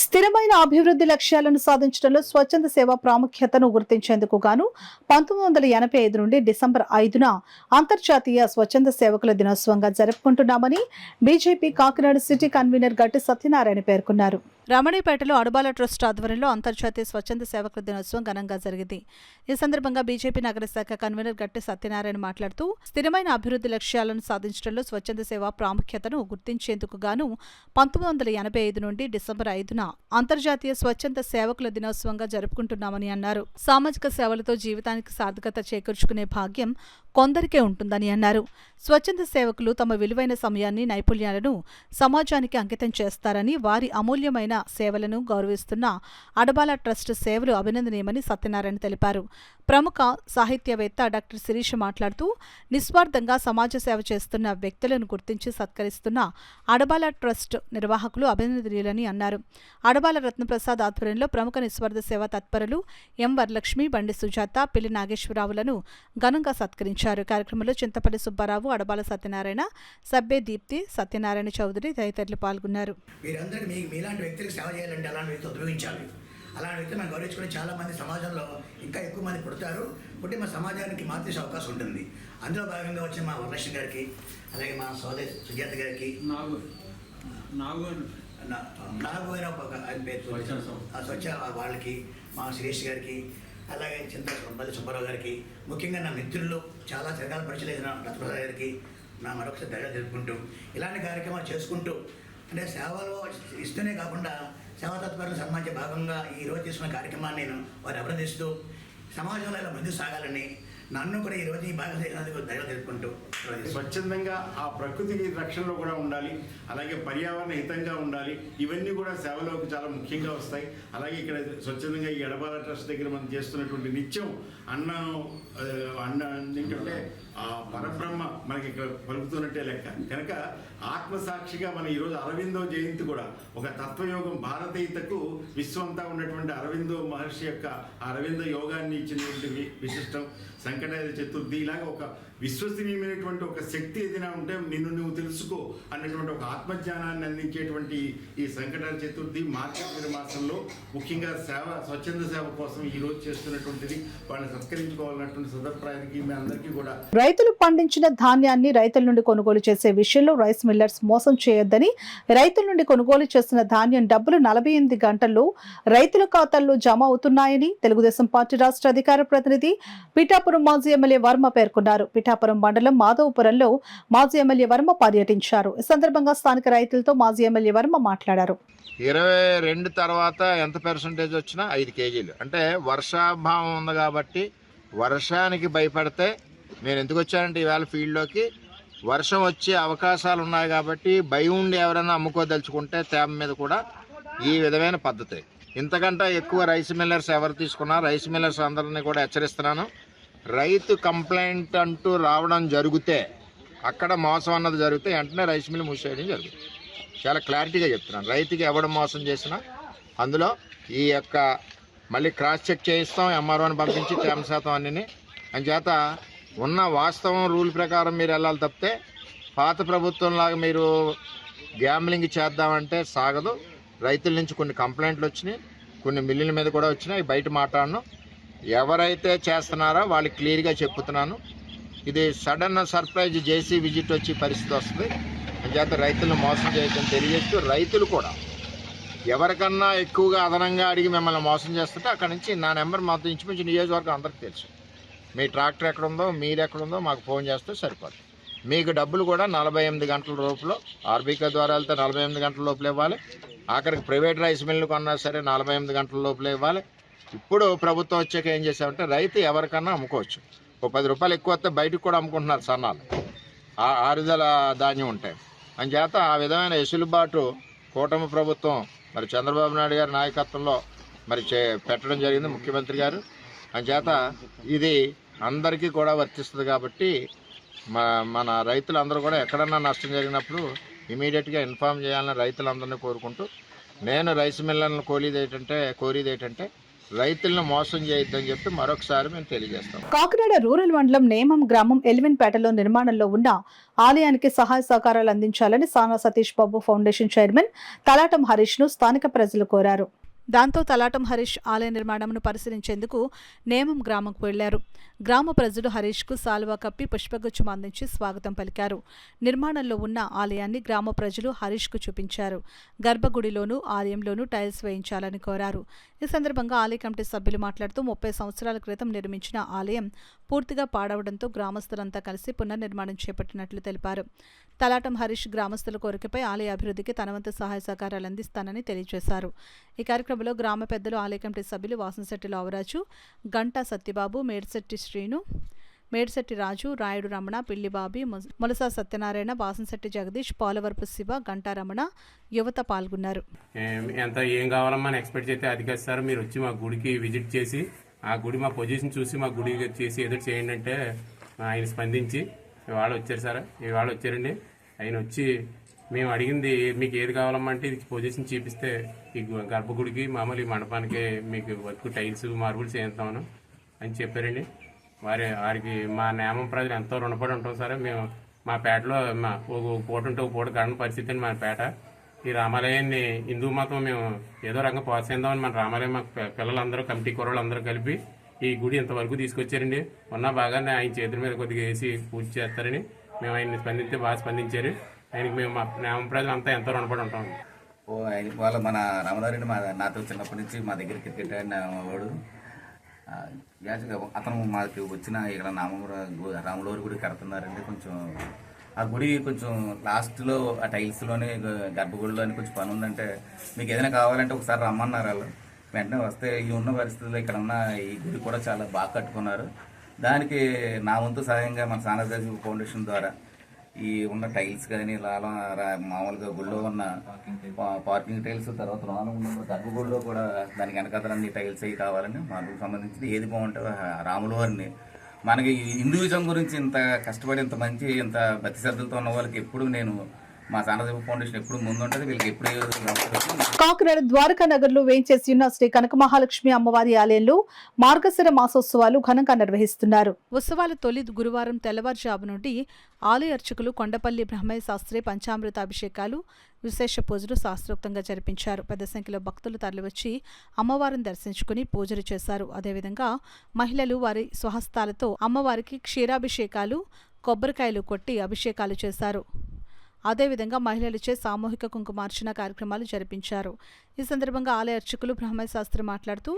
[SPEAKER 4] స్థిరమైన అభివృద్ధి లక్ష్యాలను సాధించడంలో స్వచ్ఛంద సేవ ప్రాముఖ్యతను గుర్తించేందుకు గాను 1985 నుండి డిసెంబర్ 5న అంతర్జాతీయ స్వచ్ఛంద సేవకుల దినోత్సవంగా జరుపుకుంటున్నామని బీజేపీ కాకినాడ సిటీ కన్వీనర్ గట్టి సత్యనారాయణ పేర్కొన్నారు. రమణీపేటలో అడబాల ట్రస్ట్ ఆధ్వర్యంలో అంతర్జాతీయ స్వచ్ఛంద సేవకుల దినోత్సవం ఘనంగా జరిగింది. ఈ సందర్భంగా బీజేపీ నగర శాఖ కన్వీనర్ గట్టి సత్యనారాయణ మాట్లాడుతూ స్థిరమైన అభివృద్ధి లక్ష్యాలను సాధించడంలో స్వచ్ఛంద సేవ ప్రాముఖ్యతను గుర్తించేందుకు గాను 1985 నుండి డిసెంబర్ 5న అంతర్జాతీయ స్వచ్ఛంద సేవకుల దినోత్సవంగా జరుపుకుంటున్నామని అన్నారు. సామాజిక సేవలతో జీవితానికి సార్థకత చేకూర్చుకునే భాగ్యం కొందరికే ఉంటుందని అన్నారు. స్వచ్ఛంద సేవకులు తమ విలువైన సమయాన్ని, నైపుణ్యాలను సమాజానికి అంకితం చేస్తారని, వారి అమూల్యమైన సేవలను గౌరవిస్తున్న అడబాల ట్రస్ట్ సేవలు అభినందనీయమని సత్యనారాయణ తెలిపారు. ప్రముఖ సాహిత్యవేత్త డాక్టర్ శిరీష మాట్లాడుతూ నిస్వార్థంగా సమాజ సేవ చేస్తున్న వ్యక్తులను గుర్తించి సత్కరిస్తున్న అడబాల ట్రస్ట్ నిర్వాహకులు అభినందనీయులని అన్నారు. అడబాల రత్నప్రసాద్ ఆధ్వర్యంలో ప్రముఖ నిస్వార్థ సేవ తత్పరులు ఎం వరలక్ష్మి, బండి సుజాత, పిల్లి నాగేశ్వరరావులను ఘనంగా సత్కరించారు. కార్యక్రమంలో చింతపల్లి సుబ్బారావు, అడబాల సత్యనారాయణ, సబ్బే దీప్తి, సత్యనారాయణ చౌదరి తదితరులు పాల్గొన్నారు.
[SPEAKER 10] మీలాంటి వ్యక్తులకు సేవ చేయాలంటే అలాంటి వ్యక్తులు ఉపయోగించాలి. అలాంటి వ్యక్తులు మనం గౌరవించుకుని చాలామంది సమాజంలో ఇంకా ఎక్కువ మంది పుడతారు. పుట్టి మా సమాజానికి మార్చేసే అవకాశం ఉంటుంది. అందులో భాగంగా వచ్చిన మా వరలక్ష్మి గారికి, అలాగే మా సోదరి సుజాత గారికి, నాగు అయిన ఆయన పేరు స్వచ్ఛ వాళ్ళకి, మా శిరీష్ గారికి, అలాగే చింతపల్లి సుబ్బారావు గారికి, ముఖ్యంగా నా మిత్రులు చాలా చిరకాల పరిచయం రత్నప్రసాద్ గారికి నా మరొకసారి ధైర్యం జరుపుకుంటూ ఇలాంటి కార్యక్రమాలు చేసుకుంటూ అంటే సేవలు ఇస్తూనే కాకుండా సేవా తత్పరులను సన్మానించే భాగంగా ఈరోజు తీసుకున్న కార్యక్రమాన్ని నేను వారిని అభినందిస్తూ సమాజంలో ఇలా ముందుకు సాగాలని నన్ను కూడా ఈరోజు ఈ భాగం చేసినందుకు ధైర్యం జరుపుకుంటూ
[SPEAKER 11] స్వచ్ఛందంగా ఆ ప్రకృతికి రక్షణలో కూడా ఉండాలి, అలాగే పర్యావరణ హితంగా ఉండాలి. ఇవన్నీ కూడా సేవలోకి చాలా ముఖ్యంగా వస్తాయి. అలాగే ఇక్కడ స్వచ్ఛందంగా ఈ ఎడబాల ట్రస్ట్ దగ్గర మనం చేస్తున్నటువంటి నిత్యం అన్న ఏంటంటే ఆ పరబ్రహ్మ మనకి ఇక్కడ పలుకుతున్నట్టే లెక్క కనుక ఆత్మసాక్షిగా మన ఈరోజు అరవిందో జయంతి కూడా ఒక తత్వయోగం భారతీయతకు విశ్వంతా ఉన్నటువంటి అరవిందో మహర్షి యొక్క అరవింద యోగాన్ని ఇచ్చినటువంటి విశిష్టం. సంకటహర చతుర్థి ఇలాగ ఒక విశ్వసనీయమైనటువంటి ఒక శక్తి ఏదైనా ఉంటే నిన్ను నువ్వు తెలుసుకో అన్నటువంటి ఒక ఆత్మజ్ఞానాన్ని అందించేటువంటి ఈ సంకటహర చతుర్థి మార్గశిర మాసంలో ముఖ్యంగా స్వచ్ఛంద సేవ కోసం ఈ రోజు చేస్తున్నటువంటిది వాళ్ళని సత్కరించుకోవాలన్నటువంటి సదభిప్రాయానికి మీ అందరికీ కూడా
[SPEAKER 4] రైతులు పండించిన ధాన్యాన్ని రైతుల నుండి కొనుగోలు చేసే విషయంలో రైస్ మిల్లర్స్ మోసం చేయొద్దని, రైతుల నుండి కొనుగోలు చేసిన ధాన్యం డబ్బులు 48 గంటల్లో రైతుల ఖాతాల్లో జమ అవుతున్నాయని తెలుగుదేశం పార్టీ రాష్ట్ర అధికార ప్రతినిధి పిఠాపురం మాజీ ఎమ్మెల్యే వర్మ పేర్కొన్నారు. పిఠాపురం మండలం మాధవపురంలో మాజీ ఎమ్మెల్యే వర్మ పర్యటించారు. ఈ సందర్భంగా స్థానిక రైతులతో మాజీ ఎమ్మెల్యే వర్మ మాట్లాడారు.
[SPEAKER 7] 22 తర్వాత ఎంత పర్సెంటేజ్ వచ్చినా 5 కేజీలు అంటే వర్షాభావం ఉంది కాబట్టి వర్షానికి భయపడితే నేను ఎందుకు వచ్చానంటే ఈవేళ ఫీల్డ్లోకి వర్షం వచ్చే అవకాశాలు ఉన్నాయి కాబట్టి భయం ఉండి ఎవరైనా అమ్ముకోదలుచుకుంటే తేమ మీద కూడా ఈ విధమైన పద్ధతి. ఇంతకంటే ఎక్కువ రైస్ మిల్లర్స్ ఎవరు తీసుకున్నా రైస్ మిల్లర్స్ అందరినీ కూడా హెచ్చరిస్తున్నాను. రైతు కంప్లైంట్ అంటూ రావడం జరిగితే అక్కడ మోసం అన్నది జరిగితే వెంటనే రైస్ మిల్ మూసేయడం జరుగుతుంది. చాలా క్లారిటీగా చెప్తున్నాను. రైతుకి ఎవడం మోసం చేసినా అందులో ఈ యొక్క మళ్ళీ క్రాస్ చెక్ చేయిస్తాం, ఎంఆర్ఓని పంపించి తేమ శాతం అన్నీ అంచేత ఉన్న వాస్తవం రూల్ ప్రకారం మీరు వెళ్ళాలి తప్పితే పాత ప్రభుత్వంలాగా మీరు గ్యాంబ్లింగ్ చేద్దామంటే సాగదు. రైతుల నుంచి కొన్ని కంప్లైంట్లు వచ్చినాయి, కొన్ని మిల్లుల మీద కూడా వచ్చినాయి. బయట మాట్లాడను. ఎవరైతే చేస్తున్నారో వాళ్ళకి క్లియర్గా చెప్తున్నాను. ఇది సడన్ సర్ప్రైజ్ జేసీ విజిట్ వచ్చి పరిస్థితి వస్తుంది. అంచేత రైతులను మోసం చేయొచ్చని తెలియజేస్తూ రైతులు కూడా ఎవరికన్నా ఎక్కువగా అదనంగా అడిగి మిమ్మల్ని మోసం చేస్తుంటే అక్కడి నుంచి నా నెంబర్ మాతో ఇంచుమించు నియోజకవర్గం అందరికీ తెలుసు. మీ ట్రాక్టర్ ఎక్కడుందో మీరు ఎక్కడుందో మాకు ఫోన్ చేస్తే సరిపోతుంది. మీకు డబ్బులు కూడా 48 గంటల లోపల ఆర్బీకే ద్వారా వెళ్తే 48 గంటల లోపల ఇవ్వాలి. ఆఖరికి ప్రైవేట్ రైస్ మిల్లు కొన్నా సరే 48 గంటల లోపల ఇవ్వాలి. ఇప్పుడు ప్రభుత్వం వచ్చాక ఏం చేసామంటే రైతు ఎవరికన్నా అమ్ముకోవచ్చు. ఓ 10 రూపాయలు ఎక్కువ వస్తే బయటకు కూడా అమ్ముకుంటున్నారు సన్నాలు, ఆరుదల ధాన్యం ఉంటాయి. అంచేత ఆ విధమైన వెసులుబాటు కూటమి ప్రభుత్వం మరి చంద్రబాబు నాయుడు గారి నాయకత్వంలో మరి పెట్టడం జరిగింది ముఖ్యమంత్రి గారు. అంచేత ఇది అందరికీ కూడా వర్తిస్తుంది కాబట్టి మన రైతులందరూ కూడా ఎక్కడన్నా నష్టం జరిగినప్పుడు ఇమీడియట్గా ఇన్ఫామ్ చేయాలని రైతులందరినీ కోరుకుంటూ నేను రైస్ మిల్లర్లను కోరేది ఏంటంటే రైతులను మోసం చేయొద్దని చెప్పి మరొకసారి మేము తెలియజేస్తాం.
[SPEAKER 4] కాకినాడ రూరల్ మండలం నేమం గ్రామం ఎలివెన్పేటలో నిర్మాణంలో ఉన్న ఆలయానికి సహాయ సహకారాలు అందించాలని సానా సతీష్ బాబు ఫౌండేషన్ చైర్మన్ తలాటం హరీష్ ను స్థానిక ప్రజలు కోరారు. దాంతో తలాటం హరీష్ ఆలయ నిర్మాణంను పరిశీలించేందుకు నేమం గ్రామంకు వెళ్లారు. గ్రామ ప్రజలు హరీష్కు సాల్వా కప్పి పుష్పగుచ్చం అందించి స్వాగతం పలికారు. నిర్మాణంలో ఉన్న ఆలయాన్ని గ్రామ ప్రజలు హరీష్కు చూపించారు. గర్భగుడిలోనూ ఆలయంలోనూ టైల్స్ వేయించాలని కోరారు. ఈ సందర్భంగా ఆలయ కమిటీ సభ్యులు మాట్లాడుతూ 30 సంవత్సరాల క్రితం నిర్మించిన ఆలయం పూర్తిగా పాడవడంతో గ్రామస్తులంతా కలిసి పునర్నిర్మాణం చేపట్టినట్లు తెలిపారు. తలాటం హరీష్ గ్రామస్తుల కోరికపై ఆలయ అభివృద్ధికి తన వంతు సహాయ సహకారాలు అందిస్తానని తెలియజేశారు. ఈ కార్యక్రమంలో గ్రామ పెద్దలు, ఆలయ కమిటీ సభ్యులు వాసంశెట్టి లావరాజు, గంటా సత్యబాబు, మేడిశెట్టి శ్రీను, మేడిశెట్టి రాజు, రాయుడు రమణ, పిల్లిబాబి, మొలసా సత్యనారాయణ, వాసంశెట్టి జగదీష్, పోలవరపు శివ, గంటా రమణ, యువత పాల్గొన్నారు.
[SPEAKER 6] ఏం కావాలమ్మా ఎక్స్పెక్ట్ చేస్తే అది కాదు సార్, మీరు వచ్చి మా గుడికి విజిట్ చేసి ఆ గుడి మా పొజిషన్ చూసి మా గుడి చేసి ఎదురు చేయండి అంటే ఆయన స్పందించి ఇవాళ వచ్చారు సార్. ఇవాళ వచ్చారండి. ఆయన వచ్చి మేము అడిగింది మీకు ఏది కావాలమ్మా అంటే ఇది పొజిషన్ చూపిస్తే ఈ గర్భగుడికి మామూలు ఈ మండపానికి మీకు వర్క్ టైల్స్ మార్బుల్స్ వేస్తామను అని చెప్పారండి. వారికి మా నేమం ప్రజలు ఎంతో రుణపడి ఉంటాం సార్. మేము మా పేటలో ఒక పూట ఉంటే ఒక పూట గడని పరిస్థితి అండి మా పేట. ఈ రామాలయాన్ని హిందూ మతం మేము ఏదో రకంగా ప్రోత్సహిద్దామని మన రామాలయం మా పిల్లలందరూ కమిటీ కుర్రలందరూ కలిపి ఈ గుడి ఇంతవరకు తీసుకొచ్చారండి. ఉన్నా బాగానే ఆయన చేతుల మీద కొద్దిగా వేసి పూజ చేస్తారని మేము ఆయన్ని స్పందిస్తే బాగా స్పందించారు. ఆయనకి మేము మా నేమం ప్రజలు అంతా ఎంతో రుణపడి ఉంటాం.
[SPEAKER 12] వాళ్ళ మన రామదారెడ్డి నాతో చిన్నప్పటి నుంచి మా దగ్గర క్రికెట్ ఆడిన వాడు. అతను మాకు వచ్చిన ఇక్కడ రాములవారి గుడి కడుతున్నారండి. కొంచెం ఆ గుడి కొంచెం లాస్ట్లో ఆ టైల్స్లోనే గర్భగుడిలోని కొంచెం పని ఉందంటే మీకు ఏదైనా కావాలంటే ఒకసారి రమ్మన్నారు. వాళ్ళు వెంటనే వస్తే ఈ ఉన్న పరిస్థితుల్లో ఇక్కడ ఉన్న ఈ గుడి కూడా చాలా బాగా కట్టుకున్నారు. దానికి నా వంతు సహాయంగా మన సానా సతీష్ ఫౌండేషన్ ద్వారా ఈ ఉన్న టైల్స్ కానీ మామూలుగా గుడిలో ఉన్న పార్కింగ్ టైల్స్, తర్వాత గర్భగుడిలో కూడా దానికి వెనకాతలన్నీ టైల్స్ అవి కావాలని మాకు సంబంధించి ఏది బాగుంటే రాముల వారిని మనకి హిందూయిజం గురించి ఇంత కష్టపడి ఇంత మంచి ఇంత భక్తి శ్రద్ధలతో ఉన్న వాళ్ళకి ఎప్పుడు నేను మా సానా సతీష్ ఫౌండేషన్ ఎప్పుడు ముందుంటుంది. వీళ్ళకి ఎప్పుడు
[SPEAKER 4] కాకినాడ ద్వారకా నగర్ లో వేంచేసి ఉన్న శ్రీ కనక మహాలక్ష్మి అమ్మవారి ఆలయంలో మార్గశిర మాసోత్సవాలు ఘనంగా నిర్వహిస్తున్నారు. ఉత్సవాల తొలి గురువారం తెల్లవారుజాము నుండి ఆలయ అర్చకులు కొండపల్లి బ్రహ్మయ్య శాస్త్రి పంచామృత అభిషేకాలు, విశేష పూజలు శాస్త్రోక్తంగా జరిపించారు. పెద్ద సంఖ్యలో భక్తులు తరలివచ్చి అమ్మవారిని దర్శించుకుని పూజలు చేశారు. అదేవిధంగా మహిళలు వారి స్వహస్తాలతో అమ్మవారికి క్షీరాభిషేకాలు, కొబ్బరికాయలు కొట్టి అభిషేకాలు చేశారు. అదేవిధంగా మహిళలచే సామూహిక కుంకుమార్చన కార్యక్రమాలు జరిపించారు. ఈ సందర్భంగా ఆలయ అర్చకులు బ్రహ్మయ్య శాస్త్రి మాట్లాడుతూ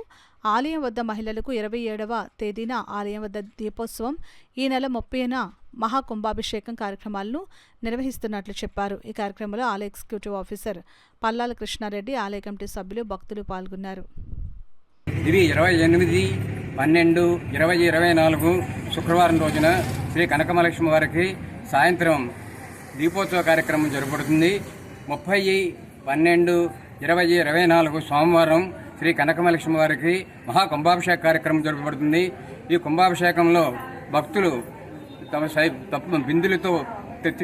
[SPEAKER 4] ఆలయం వద్ద మహిళలకు 27వ తేదీన ఆలయం వద్ద దీపోత్సవం, ఈ నెల 30న మహాకుంభాభిషేకం కార్యక్రమాలను నిర్వహిస్తున్నట్లు చెప్పారు. ఈ కార్యక్రమంలో ఆలయ ఎగ్జిక్యూటివ్ ఆఫీసర్ పల్లాల కృష్ణారెడ్డి, ఆలయ కమిటీ సభ్యులు, భక్తులు పాల్గొన్నారు.
[SPEAKER 13] ఇది 28/12/2024 శుక్రవారం రోజున శ్రీ కనకమహాలక్ష్మి వారికి సాయంత్రం దీపోత్సవ కార్యక్రమం జరపబడుతుంది. 30/12/2024 సోమవారం శ్రీ కనకమహాలక్ష్మి వారికి మహాకుంభాభిషేక కార్యక్రమం జరపబడుతుంది. ఈ కుంభాభిషేకంలో భక్తులు తమ బిందులతో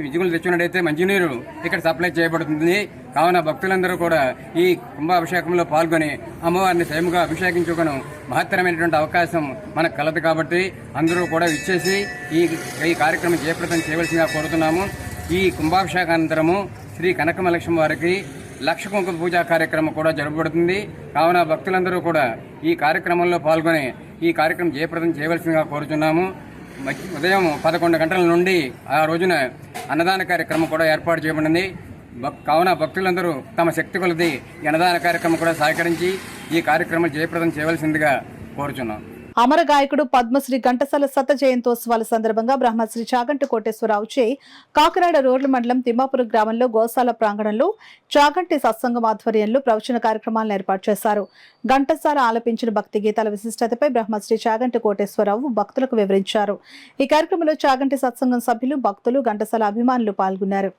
[SPEAKER 13] విజుగులు తెచ్చినట్టయితే మంచినీరు ఇక్కడ సప్లై చేయబడుతుంది. కావున భక్తులందరూ కూడా ఈ కుంభాభిషేకంలో పాల్గొని అమ్మవారిని స్వయంగా అభిషేకించుకుని మహత్తరమైనటువంటి అవకాశం మనకు కలదు. కాబట్టి అందరూ కూడా ఇచ్చేసి ఈ కార్యక్రమం జయప్రదం చేయవలసిందిగా కోరుతున్నాము. ఈ కుంభాభిషేకానంతరము శ్రీ కనకమహాలక్ష్మి వారికి లక్ష కుంకుమ పూజా కార్యక్రమం కూడా జరపబడుతుంది. కావున భక్తులందరూ కూడా ఈ కార్యక్రమంలో పాల్గొని ఈ కార్యక్రమం జయప్రదం చేయవలసిందిగా కోరుతున్నాము. ఉదయం 11 గంటల నుండి ఆ రోజున అన్నదాన కార్యక్రమం కూడా ఏర్పాటు చేయబడింది. కావున భక్తులందరూ తమ శక్తి కొలది ఈ అన్నదాన కార్యక్రమం కూడా సహకరించి ఈ కార్యక్రమం జయప్రదం చేయవలసిందిగా కోరుచున్నాం.
[SPEAKER 4] అమర గాయకుడు పద్మశ్రీ ఘంటసాల శత జయంతోత్సవాల సందర్భంగా బ్రహ్మశ్రీ చాగంటి కోటేశ్వరరావుచే కాకినాడ రూరల్ మండలం తిమ్మాపురం గ్రామంలో గోశాల ప్రాంగణంలో చాగంటి సత్సంగం ఆధ్వర్యంలో ప్రవచన కార్యక్రమాలను ఏర్పాటు చేశారు. ఘంటసాల ఆలపించిన భక్తి గీతాల విశిష్టతపై బ్రహ్మశ్రీ చాగంటి కోటేశ్వరరావు భక్తులకు వివరించారు. ఈ కార్యక్రమంలో చాగంటి సత్సంగం సభ్యులు, భక్తులు, ఘంటసాల అభిమానులు పాల్గొన్నారు.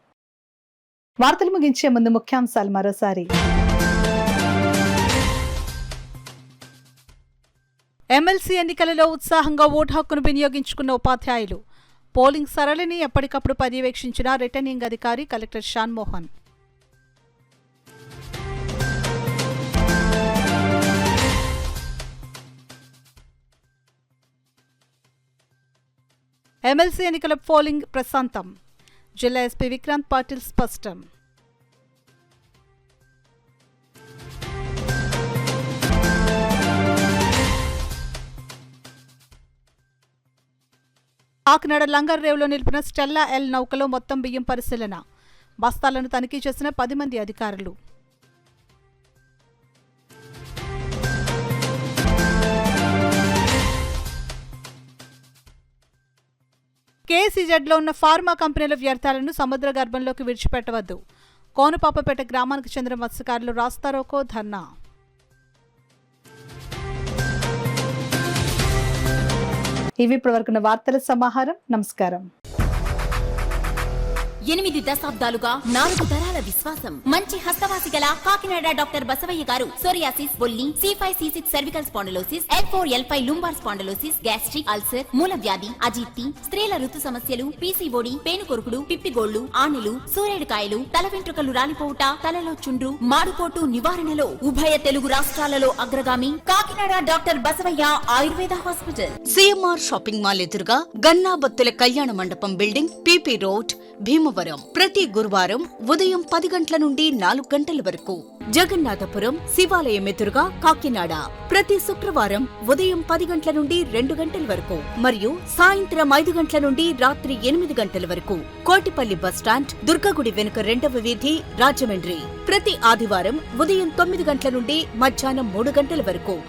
[SPEAKER 4] వార్తలు ముగించే ముందు ముఖ్యాంశాలు మరోసారి. ఎమ్మెల్సీ ఎన్నికలలో ఉత్సాహంగా ఓటు హక్కును వినియోగించుకున్న ఉపాధ్యాయులు. పోలింగ్ సరళిని ఎప్పటికప్పుడు పర్యవేక్షించిన రిటర్నింగ్ అధికారి కలెక్టర్ షాన్మోహన్.
[SPEAKER 1] ఎమ్మెల్సీ ఎన్నికల పోలింగ్ ప్రశాంతం. జిల్లా ఎస్పీ విక్రాంత్ పాటిల్ స్పష్టం. కాకినాడ లంగర్ రేవులో నిలిపిన స్టెల్లా ఎల్ నౌకలో మొత్తం బియ్యం పరిశీలన. బస్తాలను తనిఖీ చేసిన 10 మంది అధికారులు. కేసీజెడ్లో ఉన్న ఫార్మా కంపెనీల వ్యర్థాలను సముద్ర గర్భంలోకి విడిచిపెట్టవద్దు. కోనపాపపేట గ్రామానికి చెందిన మత్స్యకారులు రాస్తారోకో ధర్నా.
[SPEAKER 4] ఇవి ఇప్పటివరకున్న వార్తల సమాహారం. నమస్కారం.
[SPEAKER 2] 8 దశాబ్దాలుగా 4 తరాల విశ్వాసం. మంచి హస్తవాసి గల కాకినాడ డాక్టర్ బసవయ్య గారు సోరియాసిస్, బొల్లి, C5C6 cervical spondylosis, L4L5 lumbar spondylosis, gastric ulcer, మూల వ్యాధి, అజీర్తి, స్త్రీల ఋతు సమస్యలు, PCOD, పేనుకొరుకుడు, పిప్పిగోళ్లు, ఆనెలు, సూరేడుకాయలు, తల వెంట్రుకలు రాలిపోవుట, తలలో చుండ్రు, మాడుపోటు నివారణలో ఉభయ తెలుగు రాష్ట్రాలలో అగ్రగామి Kakinada doctor Basavayya Ayurveda hospital.
[SPEAKER 3] CMR shopping mall ఎదురుగా గన్నాబత్తుల కళ్యాణ మండపం బిల్డింగ్, PP రోడ్, భీమవరం. ప్రతి గురువారం ఉదయం 10 గంటల నుండి 4 గంటల వరకు. జగన్నాథపురం శివాలయం ఎదురుగా కాకినాడ ప్రతి శుక్రవారం ఉదయం 10 గంటల నుండి 2 గంటల వరకు మరియు సాయంత్రం 5 గంటల నుండి రాత్రి 8 గంటల వరకు. కోటిపల్లి బస్టాండ్, దుర్గగుడి వెనుక 2వ వీధి, రాజమండ్రి ప్రతి ఆదివారం ఉదయం 9 గంటల నుండి మధ్యాహ్నం 3 గంటల వరకు.